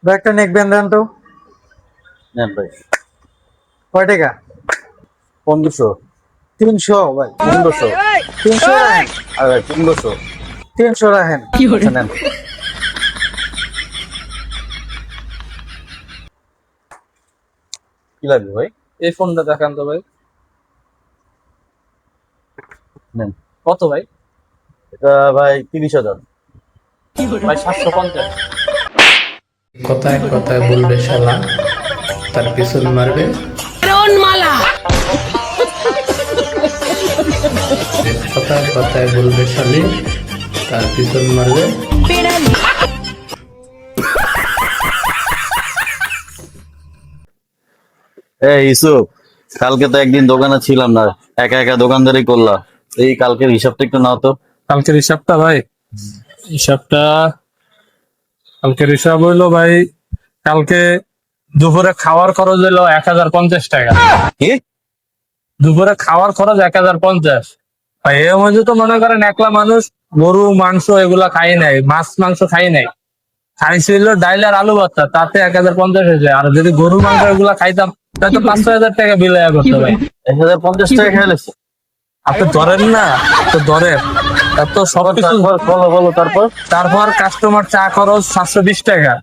ভাই একটা neck band দেন তো। নেন ভাই। কয় টাকা? 1500। 300 ভাই। 1500। 300 রাখেন। আর ভাই 1500। 300 রাখেন। আচ্ছা নেন। কি লাগবে ভাই? এই ফোনটা দেখান তো ভাই। নেন। কত ভাই? এটা ভাই 30,000। ভাই 750। কথায় কথায় বলবে শালা, তার পিছন মারবে কথায় কথায় বলবে শালি, তার পিছন মারবে। ইউসুফ, কালকে তো একদিন দোকানে ছিলাম না, একা একা দোকানদারি করলা। এই কালকের হিসাবটা একটু নাও তো। কালকের হিসাবটা ভাই, হিসাবটা কালকের হিসাব হইলো ভাই, কালকে দুপুরে খাওয়ার খরচ হইলো 1050 টাকা। কি? দুপুরে খাওয়ার খরচ 1050। ভাই এর মধ্যে তো মনে করেন একলা মানুষ গরু মাংস এগুলা খাই নাই, মাছ মাংস খাই নাই, খাইছিল ডাইল আর আলু ভর্তা, তাতে 1050 হয়েছে। আর যদি গরু মাংস এগুলা খাইতাম তাহলে তো 5-6 হাজার টাকা বিল আয়া করতে ভাই। 1050 টাকা খেয়ালেছে। আপনি ধরেন না তো ধরেন, তার তো সবকিছু। বলো বলো তারপর। তারপর কাস্টমার চা খরচ 720 টাকা,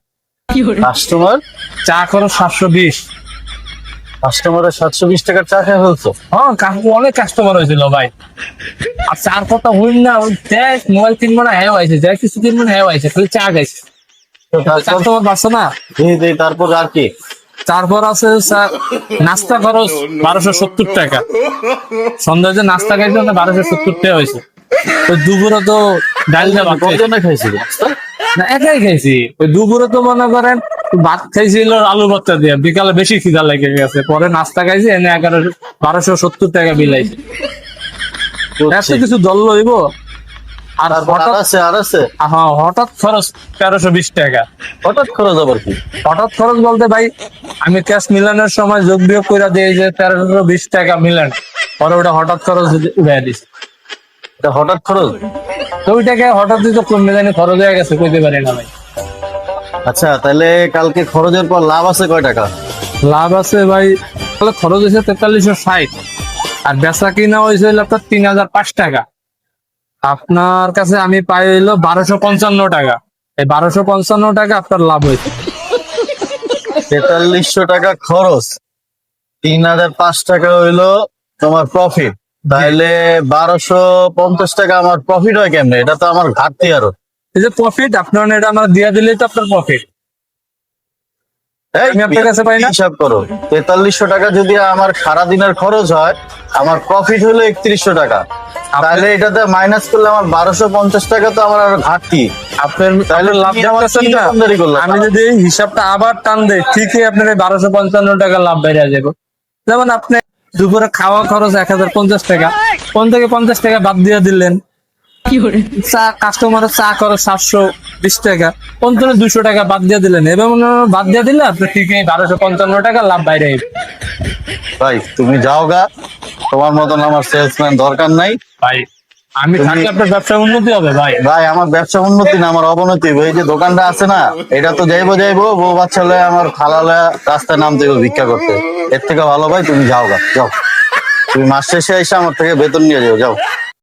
কাস্টমার চা খরচ 720। কাস্টমারের 720 টাকার চা খেয়ে ফেলছো? হ্যাঁ, অনেক কাস্টমার হয়েছিল ভাই। আর চার কথা হইল না, ওই দেখ মোবাইল কিনবো না হ্যাঁ আইছে, দেখ কিছু কিনবো না হ্যাঁ আইছে, খালি চা খাইছে। কাস্টমার পাচ্ছে না। তারপর আর কি? তারপর আছে নাস্তা খরচ 1270 টাকা। সন্ধ্যায় যে নাস্তা খাইছে 1270 টাকা হয়েছে। তো দুপুরে তো ডাল দিয়ে ভাত খাইছি। কতজনে খাইছিল? না একাই খাইছি। ওই দুপুরে তো মনে করেন ভাত খাইছিল আলু ভর্তা দিয়ে, বিকালে বেশি খিদা লেগে গেছে, পরে নাস্তা খাইছি, এনে 1270 টাকা বিল আইছে। এত কিছু দল লইব। আর হঠাৎ আর আছে হ্যাঁ, হঠাৎ খরচ 1320 টাকা। হঠাৎ খরচ আবার কি? হঠাৎ খরচ বলতে ভাই, আমি ক্যাশ মিলানোর সময় যোগ বিয়োগ করে দিই যে 1320 টাকা মিলান, পরে ওটা হঠাৎ খরচ উড়াই দিস। এটা হঠাৎ খরচ? তো ওইটাকে হঠাৎ দিতে কোন জানি খরচ হয়ে গেছে, কইতে পারি না ভাই। আচ্ছা, তাহলে কালকে খরচের পর লাভ আছে কয় টাকা? লাভ আছে ভাই, তাহলে খরচ হয়েছে 4360, আর বেচা কিনা হয়েছে আপনার 3005 টাকা। আপনার কাছে আমি পাই হইলো 1255 টাকা। এই 1255 টাকা আপনার লাভ হয়েছে। 4300 টাকা খরচ, 3005 টাকা হইলো তোমার প্রফিট। তাহলে 1250 টাকা আমার প্রফিট হয় কেমনে? এটা তো আমার ঘাটতি আরো। এই যে প্রফিট আপনার, এটা আমার দিয়ে দিলেই তো আপনার প্রফিট। আমি আপনার কাছে পাই না। হিসাব করো, 4300 টাকা যদি আমার সারা দিনের খরচ হয়, আমার প্রফিট হলো 3100 টাকা। তাহলে এটাতে মাইনাস করলে আমার 1250 টাকা তো আমার আর ঘাটতি। আপনার তাহলে লাভ তুমি আমার দেখতেছেন কি না? দোকানদারি করলা? আমি যদি এই হিসাবটা আবার টান দেই, ঠিকই আপনার 1255 টাকা লাভ বেরিয়ে যাবে। যেমন আপনি দুপুরে খাওয়া খরচ 1050 টাকা, কোন থেকে 50 টাকা বাদ দিয়ে দিলেন। চা কাস্টমারের চা খরচ 720 টাকা, কোন থেকে 200 টাকা বাদ দিয়ে দিলেন। এবং বাদ দিয়ে দিলে আপনি ঠিকই 1255 টাকা লাভ বাইরে আসবে। ভাই তুমি যাও গা, তোমার মতন আমার সেলসম্যান দরকার নাই। ভাই আমি থাকলে আপনার ব্যবসা উন্নতি হবে ভাই। ভাই আমার ব্যবসা উন্নতি না, আমার অবনতি। এই যে দোকানটা আছে না, এটা তো যাইবো বউ বাচ্চা লয়ে আমার খালা লয়ে রাস্তায় নামতে হবে ভিক্ষা করতে। এর থেকে ভালো ভাই তুমি যাও গা, যাও। তুমি মাস শেষে এসে আমার থেকে বেতন নিয়ে যাও, যাও।